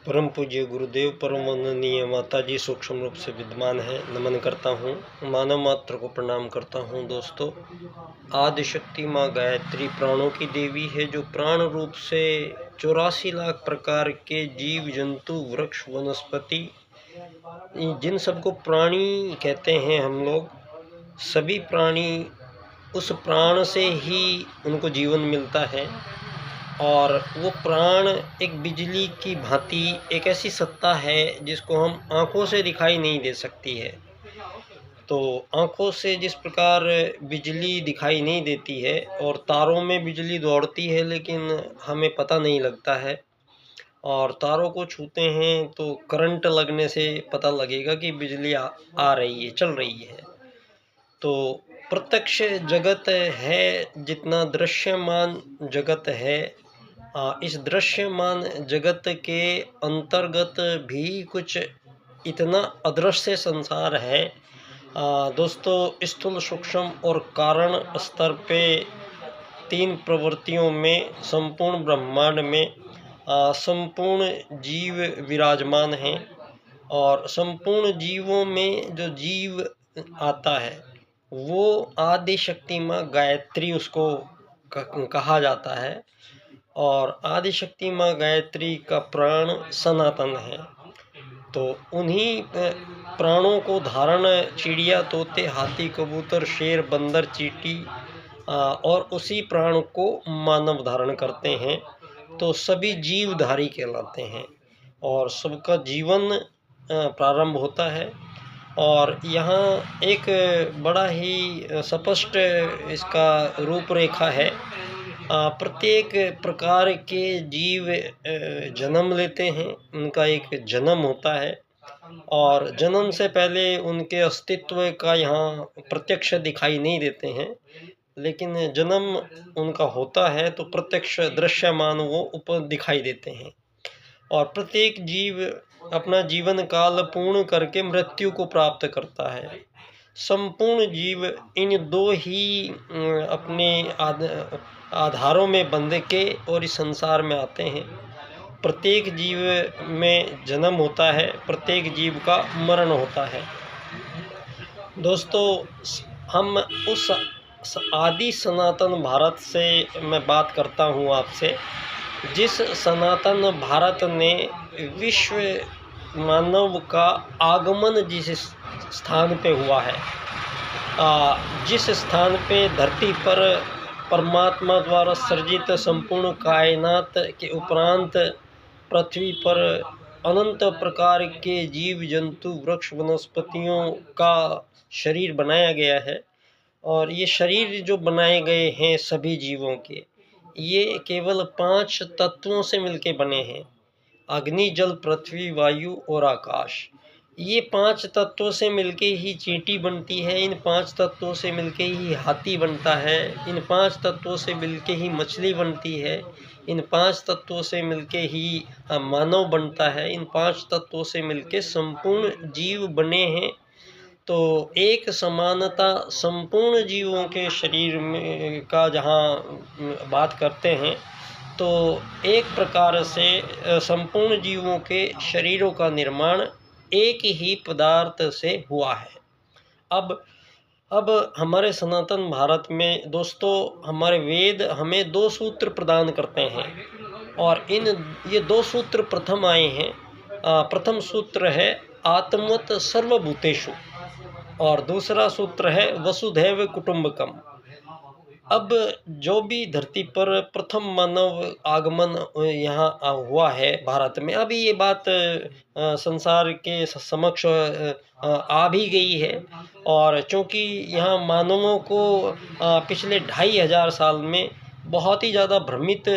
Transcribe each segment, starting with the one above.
परम पूज्य गुरुदेव परम वंदनीय माता जी सूक्ष्म रूप से विद्यमान है। नमन करता हूँ, मानव मात्र को प्रणाम करता हूँ। दोस्तों, आदि शक्ति माँ गायत्री प्राणों की देवी है, जो प्राण रूप से 84 लाख प्रकार के जीव जंतु वृक्ष वनस्पति, जिन सबको प्राणी कहते हैं हम लोग, सभी प्राणी उस प्राण से ही उनको जीवन मिलता है। और वो प्राण एक बिजली की भांति एक ऐसी सत्ता है जिसको हम आँखों से दिखाई नहीं दे सकती है। तो आँखों से जिस प्रकार बिजली दिखाई नहीं देती है और तारों में बिजली दौड़ती है, लेकिन हमें पता नहीं लगता है, और तारों को छूते हैं तो करंट लगने से पता लगेगा कि बिजली आ रही है, चल रही है। तो प्रत्यक्ष जगत है, जितना दृश्यमान जगत है, इस दृश्यमान जगत के अंतर्गत भी कुछ इतना अदृश्य संसार है। दोस्तों, स्थूल सूक्ष्म और कारण स्तर पे 3 प्रवृत्तियों में संपूर्ण ब्रह्मांड में संपूर्ण जीव विराजमान हैं। और संपूर्ण जीवों में जो जीव आता है वो आदि शक्ति माँ गायत्री उसको कहा जाता है। और आदि शक्ति माँ गायत्री का प्राण सनातन है। तो उन्हीं प्राणों को धारण चिड़िया, तोते, हाथी, कबूतर, शेर, बंदर, चींटी और उसी प्राण को मानव धारण करते हैं। तो सभी जीवधारी कहलाते हैं और सबका जीवन प्रारंभ होता है। और यहाँ एक बड़ा ही स्पष्ट इसका रूपरेखा है। प्रत्येक प्रकार के जीव जन्म लेते हैं, उनका एक जन्म होता है, और जन्म से पहले उनके अस्तित्व का यहाँ प्रत्यक्ष दिखाई नहीं देते हैं, लेकिन जन्म उनका होता है तो प्रत्यक्ष दृश्यमान वो ऊपर दिखाई देते हैं। और प्रत्येक जीव अपना जीवन काल पूर्ण करके मृत्यु को प्राप्त करता है। संपूर्ण जीव इन 2 ही अपने आधारों में बंध के और इस संसार में आते हैं। प्रत्येक जीव में जन्म होता है, प्रत्येक जीव का मरण होता है। दोस्तों, हम उस आदि सनातन भारत से मैं बात करता हूँ आपसे, जिस सनातन भारत ने विश्व मानव का आगमन जिस स्थान पे हुआ है, जिस स्थान पे धरती पर परमात्मा द्वारा सर्जित संपूर्ण कायनात के उपरांत पृथ्वी पर अनंत प्रकार के जीव जंतु वृक्ष वनस्पतियों का शरीर बनाया गया है। और ये शरीर जो बनाए गए हैं सभी जीवों के, ये केवल 5 तत्वों से मिलके बने हैं: अग्नि, जल, पृथ्वी, वायु और आकाश। ये 5 तत्वों से मिलके ही चींटी बनती है, इन 5 तत्वों से मिलके ही हाथी बनता है, इन 5 तत्वों से मिलके ही मछली बनती है, इन 5 तत्वों से मिलके ही मानव बनता है, इन 5 तत्वों से मिलके संपूर्ण जीव बने हैं। तो एक समानता संपूर्ण जीवों के शरीर में का जहाँ बात करते हैं, तो एक प्रकार से संपूर्ण जीवों के शरीरों का निर्माण एक ही पदार्थ से हुआ है। अब हमारे सनातन भारत में दोस्तों, हमारे वेद हमें 2 सूत्र प्रदान करते हैं, और ये 2 सूत्र प्रथम आए हैं। प्रथम सूत्र है आत्मवत् सर्वभूतेषु, और दूसरा सूत्र है वसुधैव कुटुंबकम। अब जो भी धरती पर प्रथम मानव आगमन यहाँ हुआ है भारत में, अभी ये बात संसार के समक्ष आ भी गई है। और चूँकि यहाँ मानवों को पिछले 2500 साल में बहुत ही ज़्यादा भ्रमित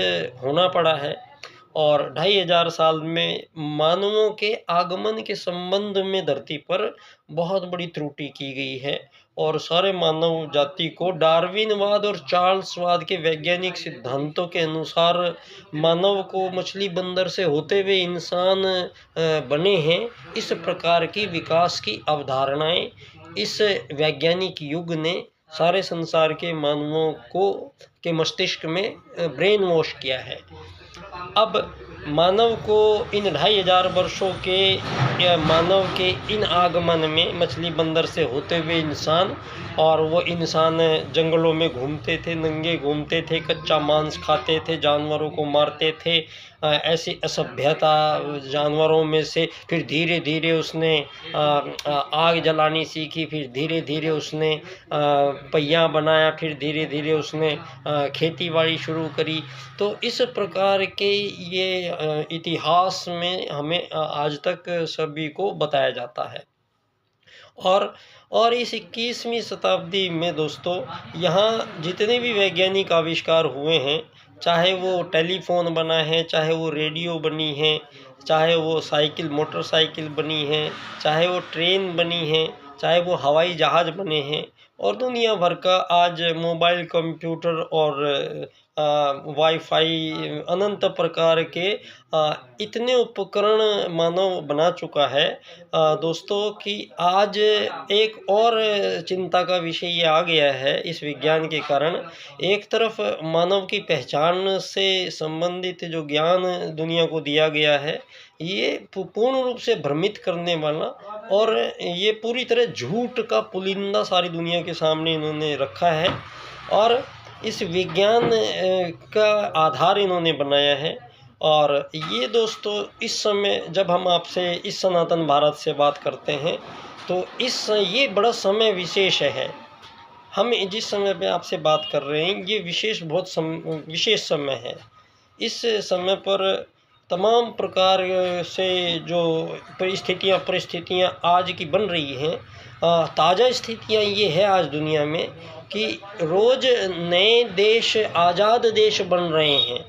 होना पड़ा है, और 2500 साल में मानवों के आगमन के संबंध में धरती पर बहुत बड़ी त्रुटि की गई है, और सारे मानव जाति को डार्विनवाद और चार्ल्सवाद के वैज्ञानिक सिद्धांतों के अनुसार मानव को मछली बंदर से होते हुए इंसान बने हैं। इस प्रकार की विकास की अवधारणाएं इस वैज्ञानिक युग ने सारे संसार के मानवों को के मस्तिष्क में ब्रेन वॉश किया है। अब मानव को इन 2500 वर्षों के या मानव के इन आगमन में मछली बंदर से होते हुए इंसान, और वो इंसान जंगलों में घूमते थे, नंगे घूमते थे, कच्चा मांस खाते थे, जानवरों को मारते थे, ऐसी असभ्यता जानवरों में से फिर धीरे धीरे उसने आग जलानी सीखी, फिर धीरे धीरे उसने पहिया बनाया, फिर धीरे धीरे उसने खेती बाड़ी शुरू करी। तो इस प्रकार के ये इतिहास में हमें आज तक सभी को बताया जाता है। और इस 21वीं शताब्दी में दोस्तों यहाँ जितने भी वैज्ञानिक आविष्कार हुए हैं, चाहे वो टेलीफोन बना है, चाहे वो रेडियो बनी है, चाहे वो साइकिल मोटरसाइकिल बनी है, चाहे वो ट्रेन बनी है, चाहे वो हवाई जहाज़ बने हैं, और दुनिया भर का आज मोबाइल, कंप्यूटर और वाईफाई, अनंत प्रकार के इतने उपकरण मानव बना चुका है दोस्तों कि आज एक और चिंता का विषय ये आ गया है इस विज्ञान के कारण। एक तरफ मानव की पहचान से संबंधित जो ज्ञान दुनिया को दिया गया है, ये पूर्ण रूप से भ्रमित करने वाला, और ये पूरी तरह झूठ का पुलिंदा सारी दुनिया के सामने इन्होंने रखा है, और इस विज्ञान का आधार इन्होंने बनाया है। और ये दोस्तों इस समय जब हम आपसे इस सनातन भारत से बात करते हैं, तो ये बड़ा समय विशेष है। हम जिस समय पे आपसे बात कर रहे हैं, ये विशेष समय है। इस समय पर तमाम प्रकार से जो परिस्थितियाँ आज की बन रही हैं, ताज़ा स्थितियाँ ये है आज दुनिया में कि रोज़ नए देश, आज़ाद देश बन रहे हैं,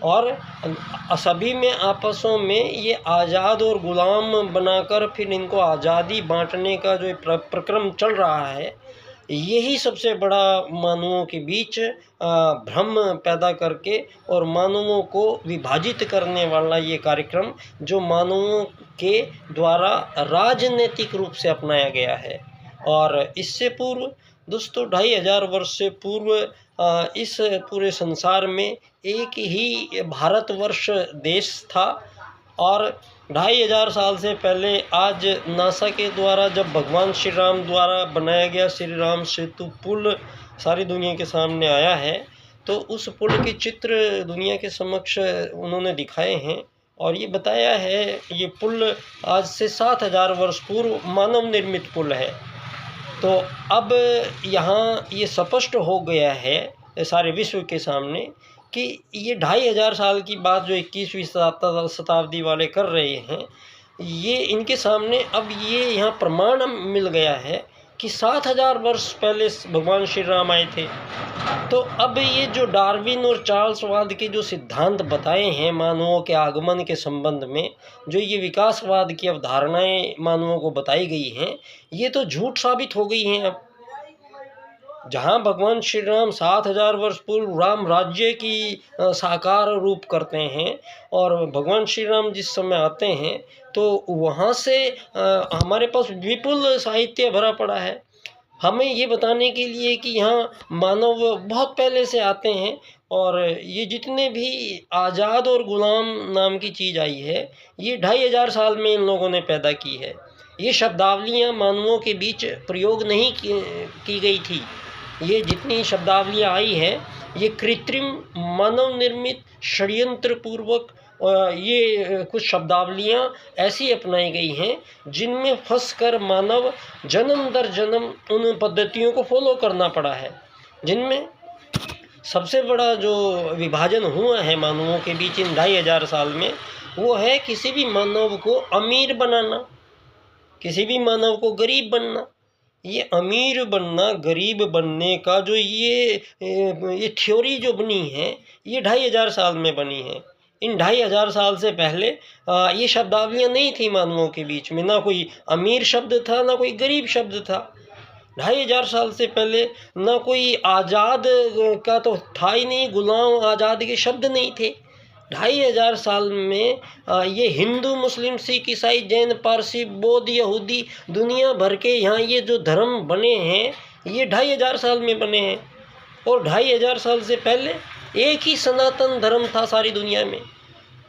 और सभी में आपसों में ये आज़ाद और ग़ुलाम बनाकर फिर इनको आज़ादी बांटने का जो प्रक्रम चल रहा है, यही सबसे बड़ा मानवों के बीच भ्रम पैदा करके और मानवों को विभाजित करने वाला ये कार्यक्रम जो मानवों के द्वारा राजनीतिक रूप से अपनाया गया है। और इससे पूर्व दोस्तों 2500 वर्ष से पूर्व इस पूरे संसार में एक ही भारतवर्ष देश था, और 2500 साल से पहले आज नासा के द्वारा जब भगवान श्री राम द्वारा बनाया गया श्री राम सेतु पुल सारी दुनिया के सामने आया है, तो उस पुल के चित्र दुनिया के समक्ष उन्होंने दिखाए हैं, और ये बताया है ये पुल आज से 7000 वर्ष पूर्व मानव निर्मित पुल है। तो अब यहाँ ये स्पष्ट हो गया है सारे विश्व के सामने कि ये 2500 साल की बात जो 21वीं शताब्दी वाले कर रहे हैं, ये इनके सामने अब ये यहाँ प्रमाण मिल गया है कि 7000 वर्ष पहले भगवान श्री राम आए थे। तो अब ये जो डार्विन और चार्ल्सवाद के जो सिद्धांत बताए हैं मानवों के आगमन के संबंध में, जो ये विकासवाद की अवधारणाएं मानवों को बताई गई हैं, ये तो झूठ साबित हो गई हैं। अब जहाँ भगवान श्री राम 7000 वर्ष पूर्व राम राज्य की साकार रूप करते हैं, और भगवान श्री राम जिस समय आते हैं तो वहाँ से हमारे पास विपुल साहित्य भरा पड़ा है हमें ये बताने के लिए कि यहाँ मानव बहुत पहले से आते हैं, और ये जितने भी आज़ाद और ग़ुलाम नाम की चीज़ आई है, ये 2500 साल में इन लोगों ने पैदा की है। ये शब्दावलियाँ मानवों के बीच प्रयोग नहीं की गई थी। ये जितनी शब्दावलियाँ आई हैं, ये कृत्रिम, मानव निर्मित, षड्यंत्र पूर्वक ये कुछ शब्दावलियाँ ऐसी अपनाई गई हैं जिनमें फंसकर मानव जन्म दर जन्म उन पद्धतियों को फॉलो करना पड़ा है। जिनमें सबसे बड़ा जो विभाजन हुआ है मानवों के बीच इन 2500 साल में, वो है किसी भी मानव को अमीर बनाना, किसी भी मानव को गरीब बनना। ये अमीर बनना, गरीब बनने का जो ये थ्योरी जो बनी है, ये 2500 साल में बनी है। इन 2500 साल से पहले ये शब्दावलियाँ नहीं थी मानवों के बीच में, ना कोई अमीर शब्द था, ना कोई गरीब शब्द था। 2500 साल से पहले ना कोई आज़ाद का तो था ही नहीं, गुलाम आज़ाद के शब्द नहीं थे। 2500 साल में ये हिंदू, मुस्लिम, सिख, ईसाई, जैन, पारसी, बौद्ध, यहूदी, दुनिया भर के यहाँ ये जो धर्म बने हैं, ये 2500 साल में बने हैं। और 2500 साल से पहले एक ही सनातन धर्म था सारी दुनिया में।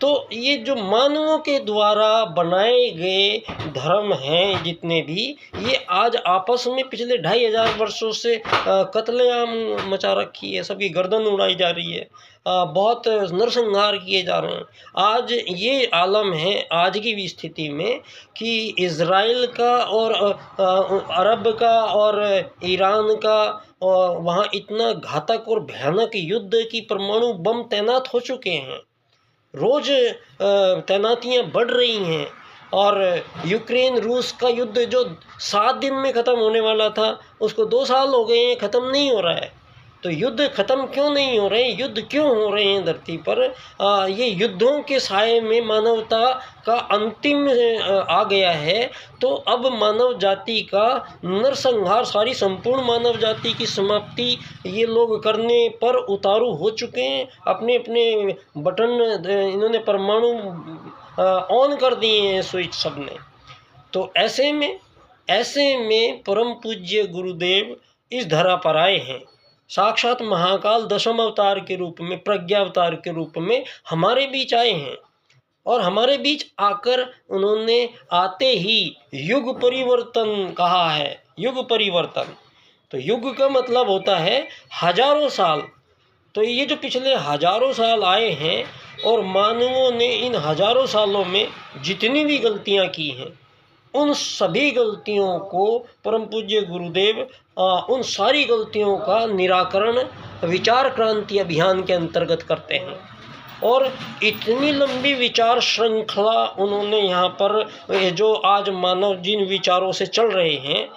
तो ये जो मानवों के द्वारा बनाए गए धर्म हैं जितने भी, ये आज आपस में पिछले 2500 वर्षों से कत्लेआम मचा रखी है, सबकी गर्दन उड़ाई जा रही है, बहुत नरसंहार किए जा रहे हैं। आज ये आलम है आज की भी स्थिति में कि इज़राइल का और अरब का और ईरान का और वहाँ इतना घातक और भयानक युद्ध की परमाणु बम तैनात हो चुके हैं, रोज़ तैनातियाँ बढ़ रही हैं। और यूक्रेन रूस का युद्ध जो 7 दिन में ख़त्म होने वाला था, उसको 2 साल हो गए हैं, ख़त्म नहीं हो रहा है। तो युद्ध ख़त्म क्यों नहीं हो रहे हैं, युद्ध क्यों हो रहे हैं धरती पर? ये युद्धों के साए में मानवता का अंतिम आ गया है। तो अब मानव जाति का नरसंहार, सारी संपूर्ण मानव जाति की समाप्ति ये लोग करने पर उतारू हो चुके हैं। अपने अपने बटन इन्होंने परमाणु ऑन कर दिए हैं, स्विच सबने। तो ऐसे में परम पूज्य गुरुदेव इस धरा पर आए हैं, साक्षात महाकाल दशम अवतार के रूप में, प्रज्ञा अवतार के रूप में हमारे बीच आए हैं। और हमारे बीच आकर उन्होंने आते ही युग परिवर्तन कहा है। युग परिवर्तन, तो युग का मतलब होता है हजारों साल। तो ये जो पिछले हजारों साल आए हैं और मानवों ने इन हजारों सालों में जितनी भी गलतियां की हैं, उन सभी गलतियों को परम पूज्य गुरुदेव उन सारी गलतियों का निराकरण विचार क्रांति अभियान के अंतर्गत करते हैं। और इतनी लंबी विचार श्रृंखला उन्होंने यहाँ पर, जो आज मानव जिन विचारों से चल रहे हैं,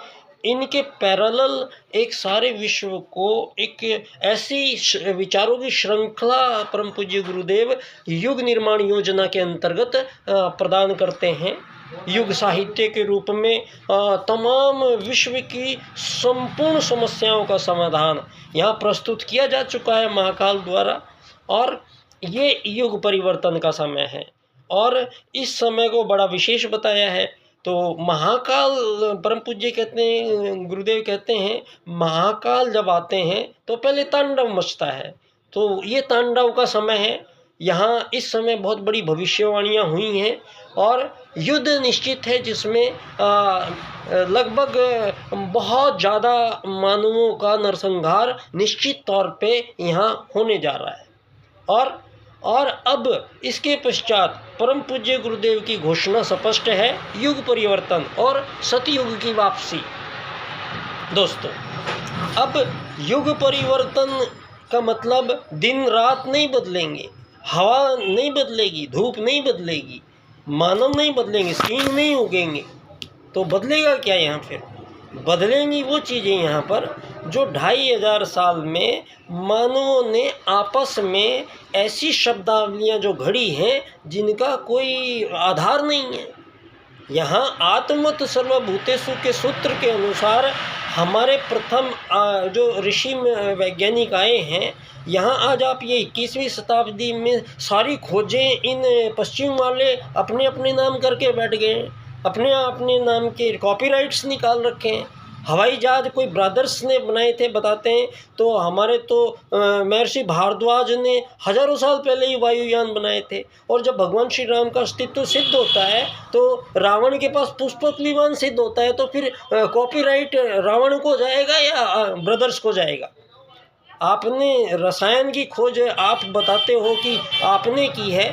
इनके पैरेलल एक सारे विश्व को एक ऐसी विचारों की श्रृंखला परम पूज्य गुरुदेव युग निर्माण योजना के अंतर्गत प्रदान करते हैं। युग साहित्य के रूप में तमाम विश्व की संपूर्ण समस्याओं का समाधान यहाँ प्रस्तुत किया जा चुका है महाकाल द्वारा। और ये युग परिवर्तन का समय है और इस समय को बड़ा विशेष बताया है। तो महाकाल परम पूज्य कहते हैं, गुरुदेव कहते हैं, महाकाल जब आते हैं तो पहले तांडव मचता है। तो ये तांडव का समय है। यहाँ इस समय बहुत बड़ी भविष्यवाणियाँ हुई हैं और युद्ध निश्चित है, जिसमें लगभग बहुत ज़्यादा मानवों का नरसंहार निश्चित तौर पे यहाँ होने जा रहा है। और अब इसके पश्चात परम पूज्य गुरुदेव की घोषणा स्पष्ट है, युग परिवर्तन और सतयुग की वापसी। दोस्तों, अब युग परिवर्तन का मतलब दिन रात नहीं बदलेंगे, हवा नहीं बदलेगी, धूप नहीं बदलेगी, मानव नहीं बदलेंगे, सींग नहीं उगेंगे। तो बदलेगा क्या यहाँ? फिर बदलेंगी वो चीज़ें यहाँ पर जो 2500 साल में मानवों ने आपस में ऐसी शब्दावलियाँ जो घड़ी हैं जिनका कोई आधार नहीं है। यहाँ आत्मत सर्वभूतेषु के सूत्र के अनुसार हमारे प्रथम जो ऋषि वैज्ञानिक आए हैं, यहाँ आज आप ये 21वीं शताब्दी में सारी खोजें इन पश्चिम वाले अपने अपने नाम करके बैठ गए हैं, अपने अपने नाम के कॉपीराइट्स निकाल रखे हैं। हवाई जहाज कोई ब्रदर्स ने बनाए थे बताते हैं, तो हमारे तो महर्षि भारद्वाज ने हजारों साल पहले ही वायुयान बनाए थे। और जब भगवान श्री राम का अस्तित्व सिद्ध होता है तो रावण के पास पुष्पक विमान सिद्ध होता है, तो फिर कॉपीराइट रावण को जाएगा या ब्रदर्स को जाएगा? आपने रसायन की खोज आप बताते हो कि आपने की है,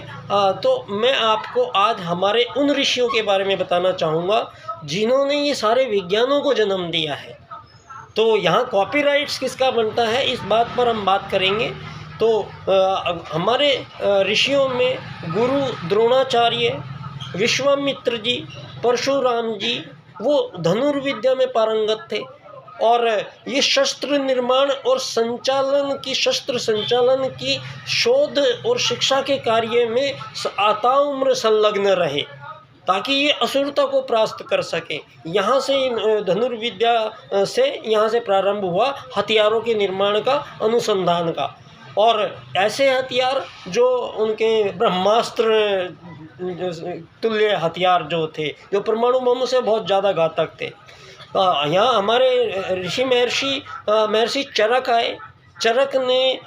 तो मैं आपको आज हमारे उन ऋषियों के बारे में बताना चाहूँगा जिन्होंने ये सारे विज्ञानों को जन्म दिया है। तो यहाँ कॉपीराइट्स किसका बनता है, इस बात पर हम बात करेंगे। तो हमारे ऋषियों में गुरु द्रोणाचार्य, विश्वामित्र जी, परशुराम जी, वो धनुर्विद्या में पारंगत थे और ये शस्त्र निर्माण और शस्त्र संचालन की शोध और शिक्षा के कार्य में आताउम्र संलग्न रहे ताकि ये असुरता को परास्त कर सके। यहाँ से धनुर्विद्या से यहाँ से प्रारंभ हुआ हथियारों के निर्माण का, अनुसंधान का। और ऐसे हथियार जो उनके ब्रह्मास्त्र तुल्य हथियार जो थे, जो परमाणु बम से बहुत ज़्यादा घातक थे। यहाँ हमारे ऋषि महर्षि चरक आए। चरक ने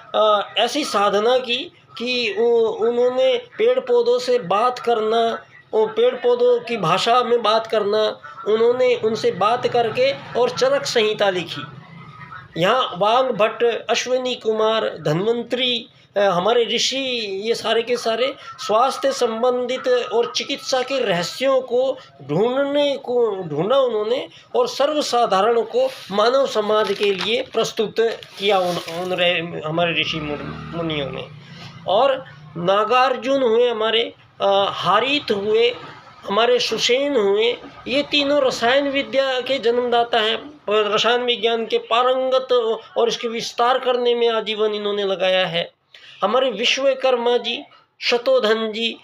ऐसी साधना की कि उन्होंने पेड़ पौधों से बात करना और पेड़ पौधों की भाषा में बात करना, उन्होंने उनसे बात करके और चरक संहिता लिखी। यहाँ वाघ भट्ट, अश्विनी कुमार, धन्वंतरी, हमारे ऋषि, ये सारे के सारे स्वास्थ्य संबंधित और चिकित्सा के रहस्यों को ढूंढा उन्होंने और सर्वसाधारण को मानव समाज के लिए प्रस्तुत किया हमारे ऋषि मुनियों ने। और नागार्जुन हुए हमारे, हारित हुए हमारे, सुसेन हुए, ये तीनों रसायन विद्या के जन्मदाता हैं। रसायन विज्ञान के पारंगत और इसके विस्तार करने में आजीवन इन्होंने लगाया है। हमारे विश्वकर्मा जी, शतोधन जी,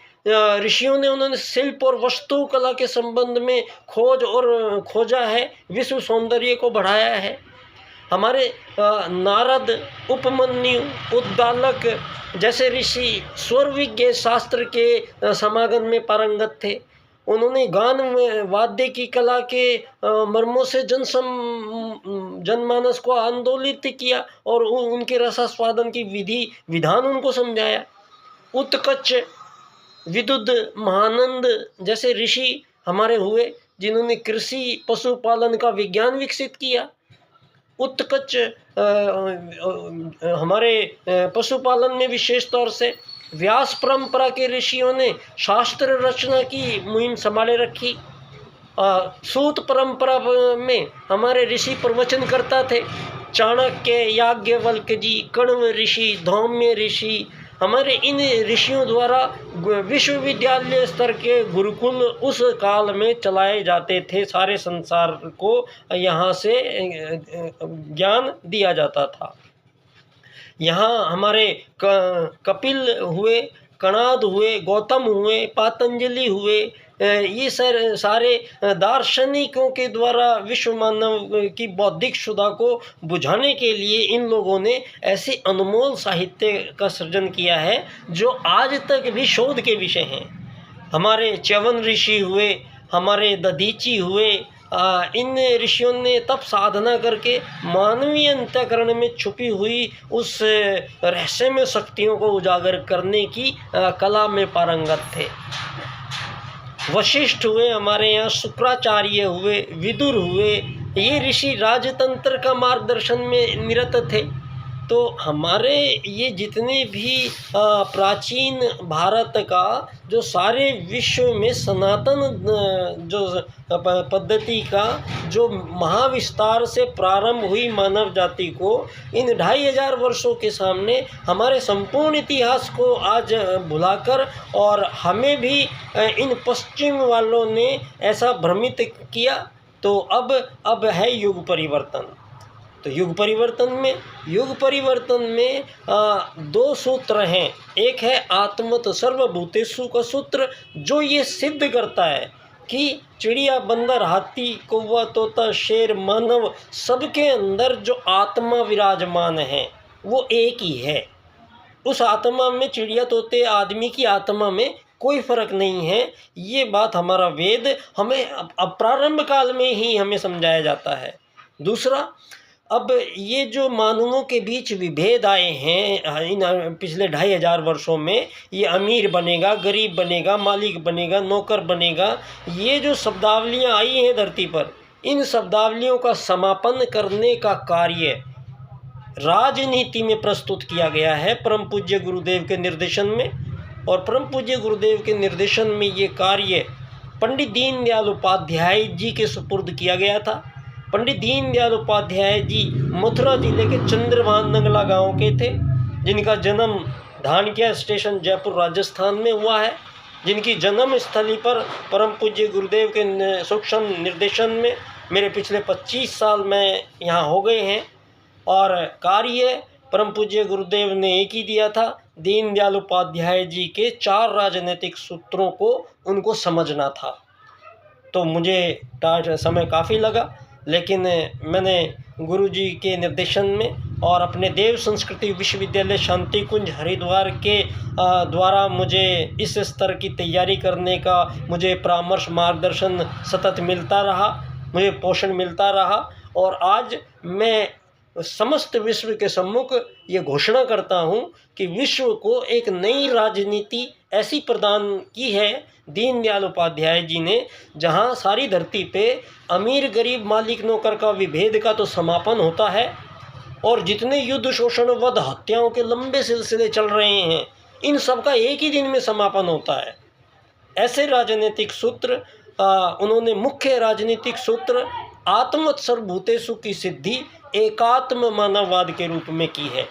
ऋषियों ने उन्होंने शिल्प और वस्तु कला के संबंध में खोजा है, विश्व सौंदर्य को बढ़ाया है। हमारे नारद, उपमन्यु, उद्दालक जैसे ऋषि स्वर विज्ञ शास्त्र के समागम में पारंगत थे। उन्होंने गान वाद्य की कला के मर्मों से जनमानस को आंदोलित किया और उनके रसास्वादन की विधान उनको समझाया। उत्कच, विदुद, महानंद जैसे ऋषि हमारे हुए जिन्होंने कृषि पशुपालन का विज्ञान विकसित किया। उत्कच हमारे पशुपालन में विशेष तौर से व्यास परंपरा के ऋषियों ने शास्त्र रचना की मुहिम संभाले रखी। सूत परंपरा में हमारे ऋषि प्रवचन करता थे। चाणक्य, याज्ञवल्क्य जी, कण्व ऋषि, धौम्य ऋषि, हमारे इन ऋषियों द्वारा विश्वविद्यालय स्तर के गुरुकुल उस काल में चलाए जाते थे। सारे संसार को यहाँ से ज्ञान दिया जाता था। यहाँ हमारे कपिल हुए, कणाद हुए, गौतम हुए, पातंजलि हुए, ये सारे दार्शनिकों के द्वारा विश्व मानव की बौद्धिक क्षुधा को बुझाने के लिए इन लोगों ने ऐसे अनमोल साहित्य का सृजन किया है जो आज तक भी शोध के विषय हैं। हमारे च्यवन ऋषि हुए, हमारे दधीची हुए, इन ऋषियों ने तप साधना करके मानवीय अंतःकरण में छुपी हुई उस रहस्यमय शक्तियों को उजागर करने की कला में पारंगत थे। वशिष्ठ हुए हमारे यहाँ, शुक्राचार्य हुए, विदुर हुए, ये ऋषि राजतंत्र का मार्गदर्शन में निरत थे। तो हमारे ये जितने भी प्राचीन भारत का जो सारे विश्व में सनातन जो पद्धति का जो महाविस्तार से प्रारंभ हुई मानव जाति को, इन 2500 वर्षों के सामने हमारे संपूर्ण इतिहास को आज भुलाकर और हमें भी इन पश्चिम वालों ने ऐसा भ्रमित किया। तो अब है युग परिवर्तन। तो युग परिवर्तन में 2 सूत्र हैं। एक है आत्मत सर्वभूतेषु का सूत्र, जो ये सिद्ध करता है कि चिड़िया, बंदर, हाथी, कौवा, तोता, शेर, मानव, सबके अंदर जो आत्मा विराजमान है वो एक ही है। उस आत्मा में, चिड़िया, तोते, आदमी की आत्मा में कोई फर्क नहीं है। ये बात हमारा वेद हमें अब प्रारंभ काल में ही हमें समझाया जाता है। दूसरा, अब ये जो मानवों के बीच विभेद आए हैं इन पिछले 2500 वर्षों में, ये अमीर बनेगा, गरीब बनेगा, मालिक बनेगा, नौकर बनेगा, ये जो शब्दावलियाँ आई हैं धरती पर, इन शब्दावलियों का समापन करने का कार्य राजनीति में प्रस्तुत किया गया है परम पूज्य गुरुदेव के निर्देशन में। और परम पूज्य गुरुदेव के निर्देशन में ये कार्य पंडित दीनदयाल उपाध्याय जी के सुपुर्द किया गया था। पंडित दीनदयाल उपाध्याय जी मथुरा जिले के चंद्रभान नंगला गांव के थे, जिनका जन्म धानक्या स्टेशन जयपुर राजस्थान में हुआ है, जिनकी जन्म स्थली पर परम पूज्य गुरुदेव के सूक्ष्म निर्देशन में मेरे पिछले 25 साल में यहाँ हो गए हैं। और कार्य परम पूज्य गुरुदेव ने एक ही दिया था, दीनदयाल उपाध्याय जी के 4 राजनीतिक सूत्रों को उनको समझना था। तो मुझे समय काफ़ी लगा, लेकिन मैंने गुरुजी के निर्देशन में और अपने देव संस्कृति विश्वविद्यालय शांति कुंज हरिद्वार के द्वारा मुझे इस स्तर की तैयारी करने का मुझे परामर्श, मार्गदर्शन सतत मिलता रहा, मुझे पोषण मिलता रहा। और आज मैं समस्त विश्व के सम्मुख ये घोषणा करता हूँ कि विश्व को एक नई राजनीति ऐसी प्रदान की है दीनदयाल उपाध्याय जी ने, जहाँ सारी धरती पे अमीर गरीब मालिक नौकर का विभेद का तो समापन होता है, और जितने युद्ध शोषण वध हत्याओं के लंबे सिलसिले चल रहे हैं इन सब का एक ही दिन में समापन होता है। ऐसे राजनीतिक सूत्र उन्होंने मुख्य राजनीतिक सूत्र आत्मवत् सर्वभूतेषु की सिद्धि एकात्म मानववाद के रूप में की है।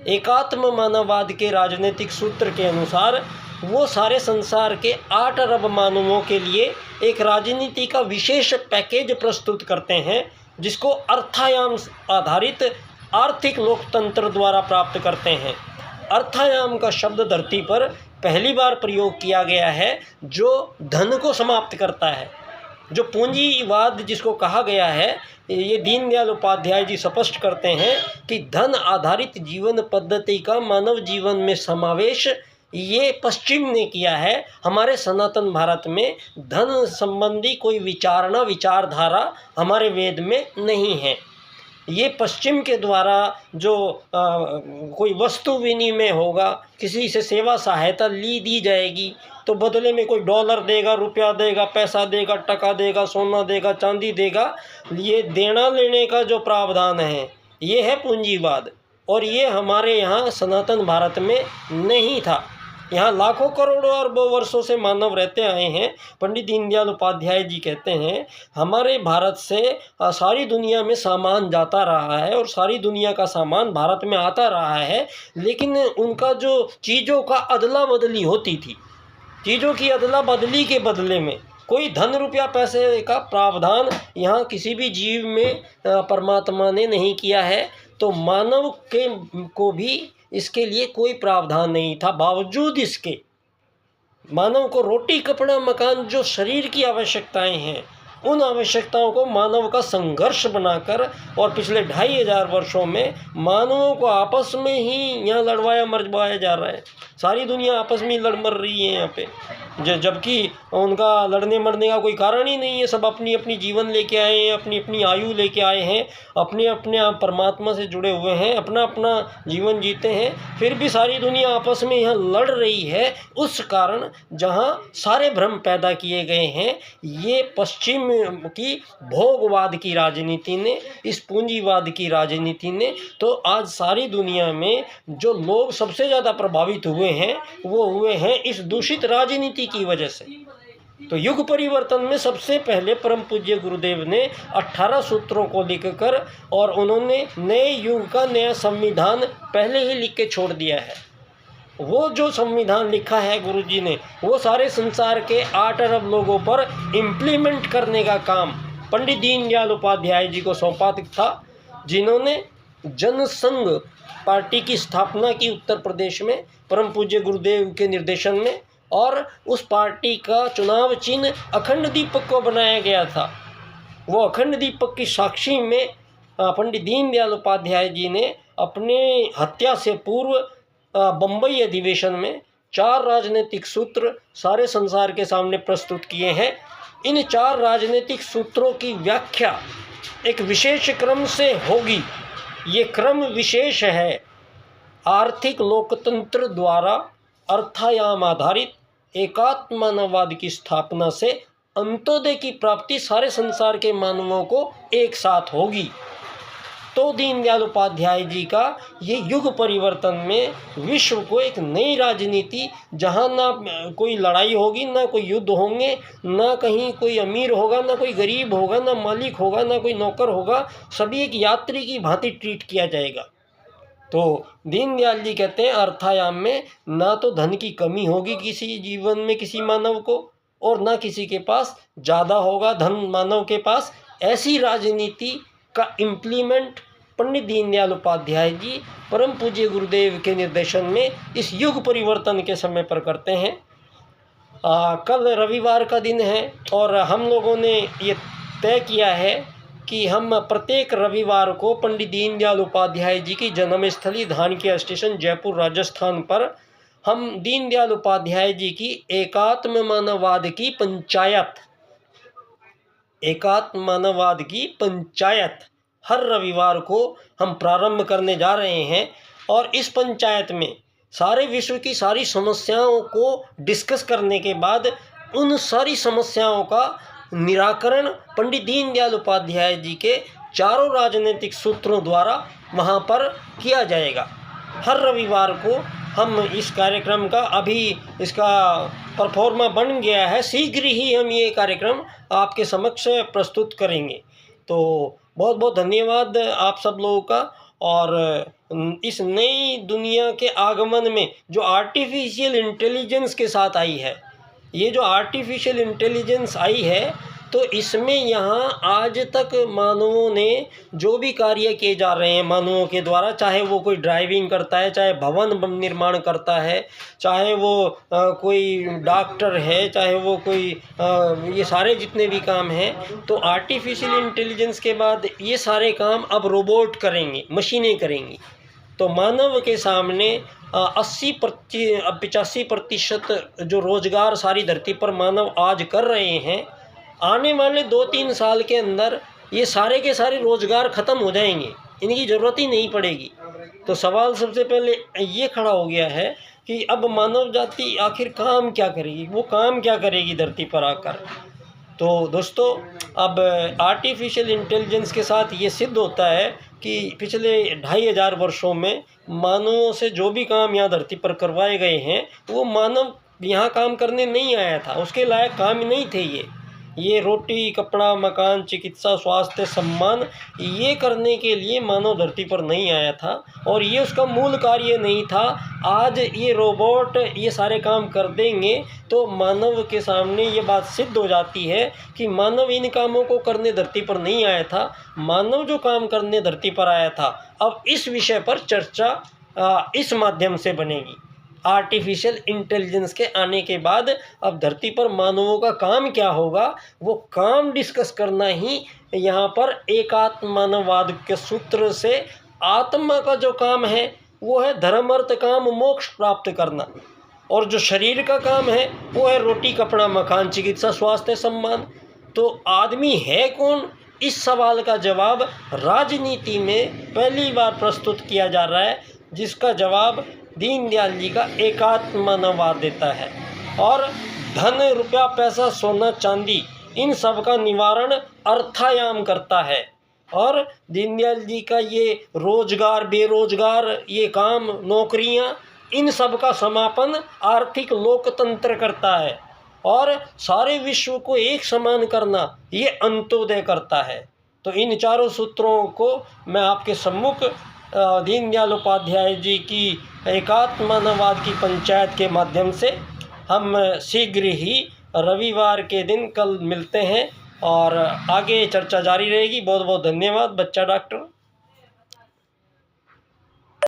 एकात्म मानववाद के राजनीतिक सूत्र के अनुसार वो सारे संसार के 8 अरब मानवों के लिए एक राजनीति का विशेष पैकेज प्रस्तुत करते हैं, जिसको अर्थायाम आधारित आर्थिक लोकतंत्र द्वारा प्राप्त करते हैं। अर्थायाम का शब्द धरती पर पहली बार प्रयोग किया गया है, जो धन को समाप्त करता है। जो पूंजीवाद जिसको कहा गया है, ये दीनदयाल उपाध्याय जी स्पष्ट करते हैं कि धन आधारित जीवन पद्धति का मानव जीवन में समावेश ये पश्चिम ने किया है। हमारे सनातन भारत में धन संबंधी कोई विचारधारा हमारे वेद में नहीं है। ये पश्चिम के द्वारा जो कोई वस्तु विनिमय होगा, किसी से सेवा सहायता दी जाएगी तो बदले में कोई डॉलर देगा, रुपया देगा, पैसा देगा, टका देगा, सोना देगा, चांदी देगा। ये देना लेने का जो प्रावधान है ये है पूंजीवाद, और ये हमारे यहाँ सनातन भारत में नहीं था। यहाँ लाखों करोड़ों अरबों वर्षों से मानव रहते आए हैं। पंडित दीनदयाल उपाध्याय जी कहते हैं हमारे भारत से सारी दुनिया में सामान जाता रहा है और सारी दुनिया का सामान भारत में आता रहा है, लेकिन उनका जो चीज़ों का अदला बदली होती थी, चीज़ों की अदला बदली के बदले में कोई धन रुपया पैसे का प्रावधान यहाँ किसी भी जीव में परमात्मा ने नहीं किया है। तो मानव के को भी इसके लिए कोई प्रावधान नहीं था। बावजूद इसके मानव को रोटी कपड़ा मकान जो शरीर की आवश्यकताएं हैं, उन आवश्यकताओं को मानव का संघर्ष बनाकर और पिछले 2500 वर्षों में मानवों को आपस में ही यहाँ लड़वाया मरवाया जा रहा है। सारी दुनिया आपस में लड़ मर रही है यहाँ पे, जबकि उनका लड़ने मरने का कोई कारण ही नहीं है। सब अपनी अपनी जीवन लेके आए हैं, अपनी अपनी आयु लेके आए हैं, अपने अपने आप परमात्मा से जुड़े हुए हैं, अपना अपना जीवन जीते हैं, फिर भी सारी दुनिया आपस में यहाँ लड़ रही है। उस कारण जहाँ सारे भ्रम पैदा किए गए हैं, ये पश्चिम की भोगवाद की राजनीति ने, इस पूंजीवाद की राजनीति ने, तो आज सारी दुनिया में जो लोग सबसे ज़्यादा प्रभावित हुए हैं वो हुए हैं इस दूषित राजनीति की वजह से। तो युग परिवर्तन में सबसे पहले परम पूज्य गुरुदेव ने 18 सूत्रों को लिखकर और उन्होंने नए युग का नया संविधान पहले ही लिख के छोड़ दिया है। वो जो संविधान लिखा है गुरुजी ने, वो सारे संसार के 8 अरब लोगों पर इम्प्लीमेंट करने का काम पंडित दीनदयाल उपाध्याय जी को सौंपा था, जिन्होंने जनसंघ पार्टी की स्थापना की उत्तर प्रदेश में परम पूज्य गुरुदेव के निर्देशन में, और उस पार्टी का चुनाव चिन्ह अखंड दीपक को बनाया गया था। वो अखंड दीपक की साक्षी में पंडित दीनदयाल उपाध्याय जी ने अपने हत्या से पूर्व बम्बई अधिवेशन में 4 राजनीतिक सूत्र सारे संसार के सामने प्रस्तुत किए हैं। इन 4 राजनीतिक सूत्रों की व्याख्या एक विशेष क्रम से होगी। ये क्रम विशेष है आर्थिक लोकतंत्र द्वारा अर्थायाम आधारित एकात्म मानववाद की स्थापना से अंत्योदय की प्राप्ति सारे संसार के मानवों को एक साथ होगी। तो दीनदयाल उपाध्याय जी का ये युग परिवर्तन में विश्व को एक नई राजनीति, जहाँ ना कोई लड़ाई होगी, ना कोई युद्ध होंगे, ना कहीं कोई अमीर होगा, ना कोई गरीब होगा, ना मालिक होगा, ना कोई नौकर होगा, सभी एक यात्री की भांति ट्रीट किया जाएगा। तो दीनदयाल जी कहते हैं अर्थायाम में ना तो धन की कमी होगी किसी जीवन में किसी मानव को, और ना किसी के पास ज़्यादा होगा धन मानव के पास। ऐसी राजनीति का इम्प्लीमेंट पंडित दीनदयाल उपाध्याय जी परम पूज्य गुरुदेव के निर्देशन में इस युग परिवर्तन के समय पर करते हैं। कल रविवार का दिन है और हम लोगों ने ये तय किया है कि हम प्रत्येक रविवार को पंडित दीनदयाल उपाध्याय जी की जन्मस्थली धानक्या स्टेशन जयपुर राजस्थान पर हम दीनदयाल उपाध्याय जी की एकात्म मानववाद की पंचायत हर रविवार को हम प्रारंभ करने जा रहे हैं। और इस पंचायत में सारे विश्व की सारी समस्याओं को डिस्कस करने के बाद उन सारी समस्याओं का निराकरण पंडित दीनदयाल उपाध्याय जी के चारों राजनीतिक सूत्रों द्वारा वहाँ पर किया जाएगा। हर रविवार को हम इस कार्यक्रम का अभी इसका परफॉर्मा बन गया है, शीघ्र ही हम ये कार्यक्रम आपके समक्ष प्रस्तुत करेंगे। तो बहुत बहुत धन्यवाद आप सब लोगों का। और इस नई दुनिया के आगमन में जो आर्टिफिशियल इंटेलिजेंस के साथ आई है, ये जो आर्टिफिशियल इंटेलिजेंस आई है, तो इसमें यहाँ आज तक मानवों ने जो भी कार्य किए जा रहे हैं मानवों के द्वारा, चाहे वो कोई ड्राइविंग करता है, चाहे भवन निर्माण करता है, चाहे वो कोई डॉक्टर है, चाहे वो कोई ये सारे जितने भी काम हैं, तो आर्टिफिशियल इंटेलिजेंस के बाद ये सारे काम अब रोबोट करेंगे, मशीनें करेंगी। तो मानव के सामने 85% जो रोज़गार सारी धरती पर मानव आज कर रहे हैं, आने वाले 2-3 साल के अंदर ये सारे के सारे रोज़गार ख़त्म हो जाएंगे, इनकी ज़रूरत ही नहीं पड़ेगी। तो सवाल सबसे पहले ये खड़ा हो गया है कि अब मानव जाति आखिर काम क्या करेगी, वो काम क्या करेगी धरती पर आकर। तो दोस्तों, अब आर्टिफिशियल इंटेलिजेंस के साथ ये सिद्ध होता है कि पिछले 2500 वर्षों में मानवों से जो भी काम यहाँ धरती पर करवाए गए हैं, वो मानव यहाँ काम करने नहीं आया था, उसके लायक काम नहीं थे। ये रोटी, कपड़ा, मकान, चिकित्सा, स्वास्थ्य, सम्मान, ये करने के लिए मानव धरती पर नहीं आया था और ये उसका मूल कार्य नहीं था। आज ये रोबोट ये सारे काम कर देंगे तो मानव के सामने ये बात सिद्ध हो जाती है कि मानव इन कामों को करने धरती पर नहीं आया था, मानव जो काम करने धरती पर आया था। अब इस विषय पर चर्चा इस माध्यम से बनेगी। आर्टिफिशियल इंटेलिजेंस के आने के बाद अब धरती पर मानवों का काम क्या होगा, वो काम डिस्कस करना ही यहाँ पर एकात्म मानववाद के सूत्र से आत्मा का जो काम है वो है धर्म अर्थ काम मोक्ष प्राप्त करना, और जो शरीर का काम है वो है रोटी, कपड़ा, मकान, चिकित्सा, स्वास्थ्य, सम्मान। तो आदमी है कौन, इस सवाल का जवाब राजनीति में पहली बार प्रस्तुत किया जा रहा है, जिसका जवाब दीनदयाल जी का एकात्म मानववाद देता है। और धन, रुपया, पैसा, सोना, चांदी, इन सब का निवारण अर्थायाम करता है। और दीनदयाल जी का ये रोजगार, बेरोजगार, ये काम, नौकरियां, इन सब का समापन आर्थिक लोकतंत्र करता है। और सारे विश्व को एक समान करना, ये अंत्योदय करता है। तो इन चारों सूत्रों को मैं आपके सम्मुख दीनदयाल उपाध्याय जी की एकात्म मानववाद की पंचायत के माध्यम से हम शीघ्र ही रविवार के दिन कल मिलते हैं और आगे चर्चा जारी रहेगी। बहुत बहुत धन्यवाद बच्चा डॉक्टर।